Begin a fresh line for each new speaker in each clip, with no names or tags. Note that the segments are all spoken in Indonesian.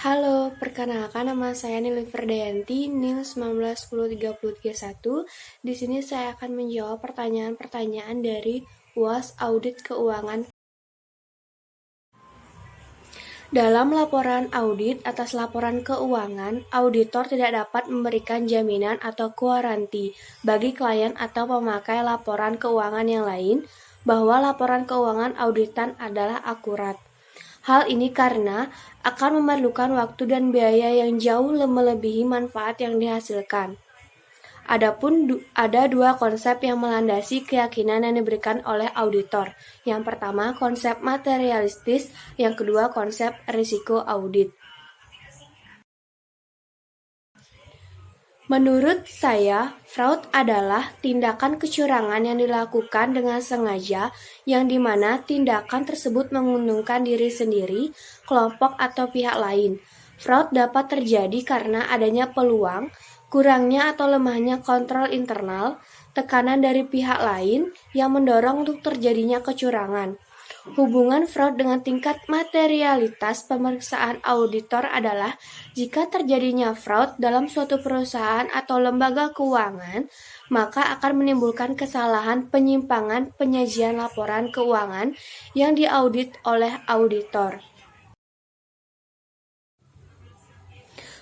Halo, perkenalkan nama saya Nili Ferdayanti, NIM 19103031. Di sini saya akan menjawab pertanyaan-pertanyaan dari UAS Audit Keuangan. Dalam laporan audit atas laporan keuangan, auditor tidak dapat memberikan jaminan atau garansi bagi klien atau pemakai laporan keuangan yang lain bahwa laporan keuangan auditan adalah akurat. Hal ini karena akan memerlukan waktu dan biaya yang jauh melebihi manfaat yang dihasilkan. Ada dua konsep yang melandasi keyakinan yang diberikan oleh auditor. Yang pertama, konsep materialistis, yang kedua, konsep risiko audit. Menurut saya, fraud adalah tindakan kecurangan yang dilakukan dengan sengaja, yang dimana tindakan tersebut menguntungkan diri sendiri, kelompok, atau pihak lain. Fraud dapat terjadi karena adanya peluang, kurangnya atau lemahnya kontrol internal, tekanan dari pihak lain yang mendorong untuk terjadinya kecurangan. Hubungan fraud dengan tingkat materialitas pemeriksaan auditor adalah jika terjadinya fraud dalam suatu perusahaan atau lembaga keuangan, maka akan menimbulkan kesalahan penyimpangan penyajian laporan keuangan yang diaudit oleh auditor.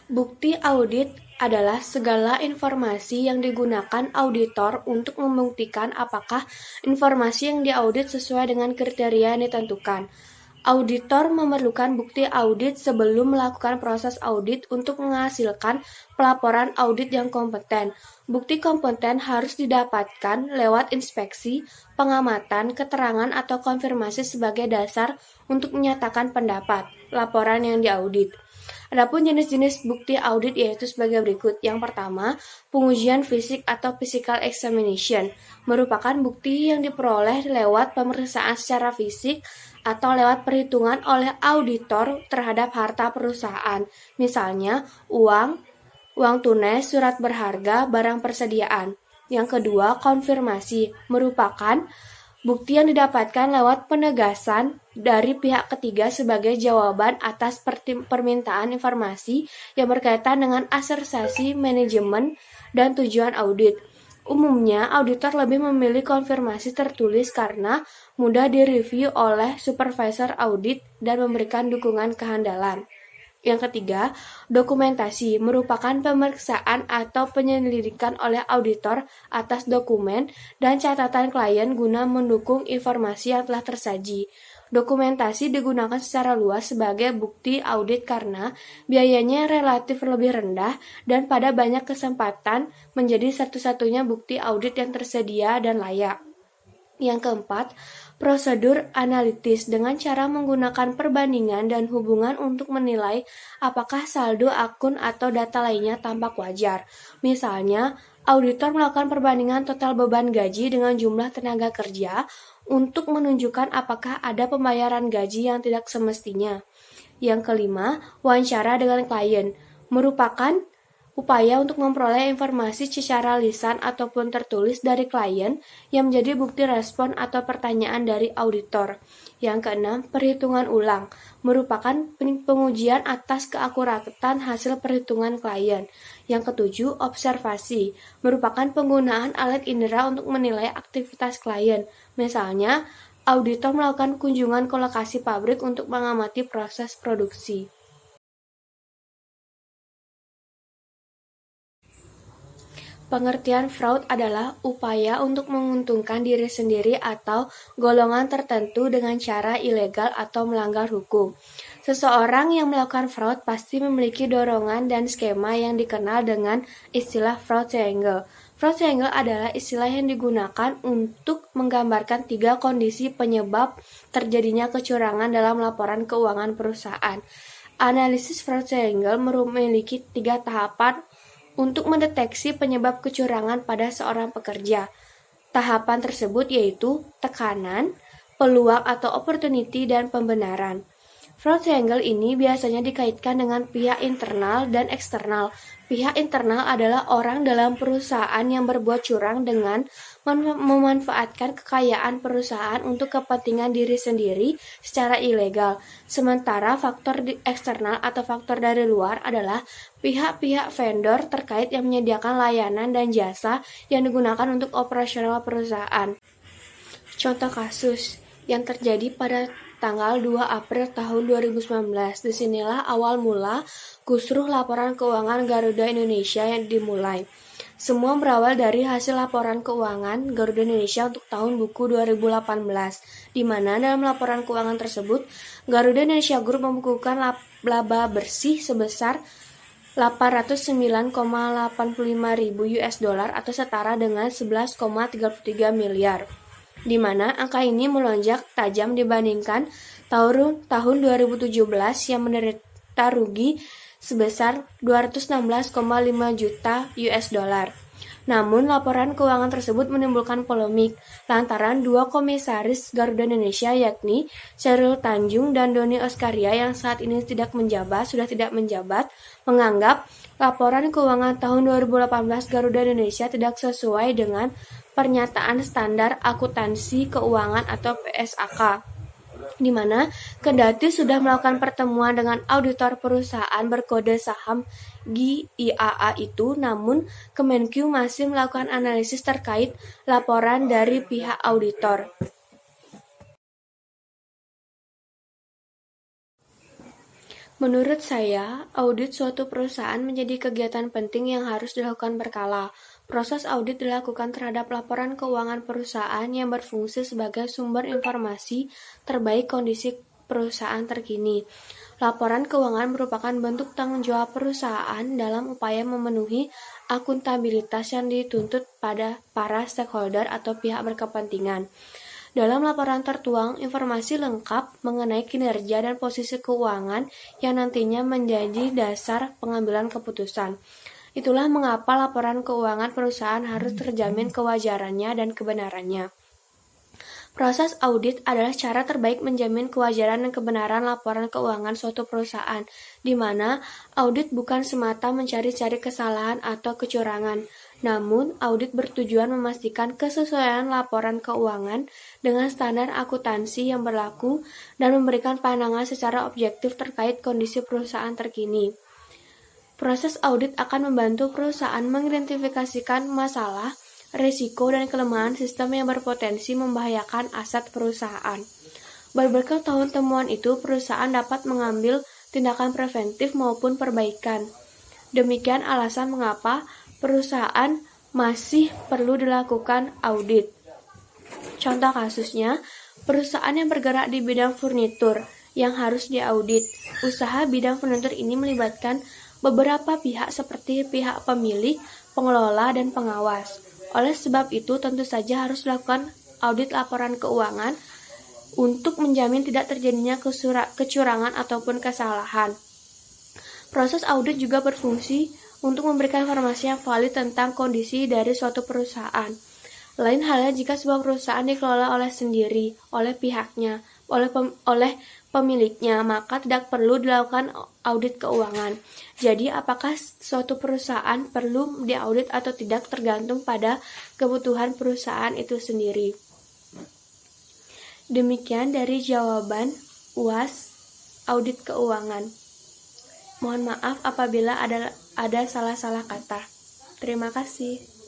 Bukti audit adalah segala informasi yang digunakan auditor untuk membuktikan apakah informasi yang diaudit sesuai dengan kriteria yang ditentukan. Auditor memerlukan bukti audit sebelum melakukan proses audit untuk menghasilkan pelaporan audit yang kompeten. Bukti kompeten harus didapatkan lewat inspeksi, pengamatan, keterangan, atau konfirmasi sebagai dasar untuk menyatakan pendapat laporan yang diaudit. Adapun jenis-jenis bukti audit yaitu sebagai berikut. Yang pertama, pengujian fisik atau physical examination merupakan bukti yang diperoleh lewat pemeriksaan secara fisik atau lewat perhitungan oleh auditor terhadap harta perusahaan, misalnya uang tunai, surat berharga, barang persediaan. Yang kedua, konfirmasi merupakan bukti yang didapatkan lewat penegasan dari pihak ketiga sebagai jawaban atas permintaan informasi yang berkaitan dengan asersi manajemen dan tujuan audit. Umumnya, auditor lebih memilih konfirmasi tertulis karena mudah direview oleh supervisor audit dan memberikan dukungan kehandalan. Yang ketiga, dokumentasi merupakan pemeriksaan atau penyelidikan oleh auditor atas dokumen dan catatan klien guna mendukung informasi yang telah tersaji. Dokumentasi digunakan secara luas sebagai bukti audit karena biayanya relatif lebih rendah dan pada banyak kesempatan menjadi satu-satunya bukti audit yang tersedia dan layak. Yang keempat, prosedur analitis dengan cara menggunakan perbandingan dan hubungan untuk menilai apakah saldo akun atau data lainnya tampak wajar. Misalnya, auditor melakukan perbandingan total beban gaji dengan jumlah tenaga kerja untuk menunjukkan apakah ada pembayaran gaji yang tidak semestinya. Yang kelima, wawancara dengan klien merupakan upaya untuk memperoleh informasi secara lisan ataupun tertulis dari klien yang menjadi bukti respon atau pertanyaan dari auditor. Yang keenam, perhitungan ulang merupakan pengujian atas keakuratan hasil perhitungan klien. Yang ketujuh, observasi merupakan penggunaan alat indera untuk menilai aktivitas klien. Misalnya, auditor melakukan kunjungan ke lokasi pabrik untuk mengamati proses produksi. Pengertian fraud adalah upaya untuk menguntungkan diri sendiri atau golongan tertentu dengan cara ilegal atau melanggar hukum. Seseorang yang melakukan fraud pasti memiliki dorongan dan skema yang dikenal dengan istilah fraud triangle. Fraud triangle adalah istilah yang digunakan untuk menggambarkan tiga kondisi penyebab terjadinya kecurangan dalam laporan keuangan perusahaan. Analisis fraud triangle memiliki tiga tahapan untuk mendeteksi penyebab kecurangan pada seorang pekerja. Tahapan tersebut yaitu tekanan, peluang atau opportunity, dan pembenaran. Fraud triangle ini biasanya dikaitkan dengan pihak internal dan eksternal. Pihak internal adalah orang dalam perusahaan yang berbuat curang dengan memanfaatkan kekayaan perusahaan untuk kepentingan diri sendiri secara ilegal. Sementara faktor eksternal atau faktor dari luar adalah pihak-pihak vendor terkait yang menyediakan layanan dan jasa yang digunakan untuk operasional perusahaan. Contoh kasus yang terjadi pada tanggal 2 April tahun 2019. Disinilah awal mula kisruh laporan keuangan Garuda Indonesia yang dimulai. Semua berawal dari hasil laporan keuangan Garuda Indonesia untuk tahun buku 2018, di mana dalam laporan keuangan tersebut, Garuda Indonesia Group membukukan laba bersih sebesar 809,85 ribu US dollar atau setara dengan 11,33 miliar. Di mana angka ini melonjak tajam dibandingkan tahun 2017 yang menderita rugi sebesar 216,5 juta US dollar. Namun, laporan keuangan tersebut menimbulkan polemik lantaran dua komisaris Garuda Indonesia yakni Syahrul Tanjung dan Doni Oskaria yang saat ini sudah tidak menjabat, menganggap laporan keuangan tahun 2018 Garuda Indonesia tidak sesuai dengan Pernyataan Standar Akuntansi Keuangan atau PSAK, di mana kendati sudah melakukan pertemuan dengan auditor perusahaan berkode saham GIAA itu, namun Kemenq masih melakukan analisis terkait laporan dari pihak auditor. Menurut saya, audit suatu perusahaan menjadi kegiatan penting yang harus dilakukan berkala. Proses audit dilakukan terhadap laporan keuangan perusahaan yang berfungsi sebagai sumber informasi terbaik kondisi perusahaan terkini. Laporan keuangan merupakan bentuk tanggung jawab perusahaan dalam upaya memenuhi akuntabilitas yang dituntut pada para stakeholder atau pihak berkepentingan. Dalam laporan tertuang informasi lengkap mengenai kinerja dan posisi keuangan yang nantinya menjadi dasar pengambilan keputusan. Itulah mengapa laporan keuangan perusahaan harus terjamin kewajarannya dan kebenarannya. Proses audit adalah cara terbaik menjamin kewajaran dan kebenaran laporan keuangan suatu perusahaan, di mana audit bukan semata mencari-cari kesalahan atau kecurangan, namun audit bertujuan memastikan kesesuaian laporan keuangan dengan standar akuntansi yang berlaku dan memberikan pandangan secara objektif terkait kondisi perusahaan terkini. Proses audit akan membantu perusahaan mengidentifikasikan masalah, risiko, dan kelemahan sistem yang berpotensi membahayakan aset perusahaan. Berbekal temuan itu, perusahaan dapat mengambil tindakan preventif maupun perbaikan. Demikian alasan mengapa perusahaan masih perlu dilakukan audit. Contoh kasusnya, perusahaan yang bergerak di bidang furnitur yang harus diaudit. Usaha bidang furnitur ini melibatkan beberapa pihak seperti pihak pemilik, pengelola, dan pengawas. Oleh sebab itu, tentu saja harus dilakukan audit laporan keuangan untuk menjamin tidak terjadinya kecurangan ataupun kesalahan. Proses audit juga berfungsi untuk memberikan informasi yang valid tentang kondisi dari suatu perusahaan. Lain halnya jika sebuah perusahaan dikelola oleh pihaknya, oleh pemiliknya, maka tidak perlu dilakukan audit keuangan. Jadi, apakah suatu perusahaan perlu diaudit atau tidak tergantung pada kebutuhan perusahaan itu sendiri. Demikian dari jawaban UAS audit keuangan. Mohon maaf apabila ada salah-salah kata. Terima kasih.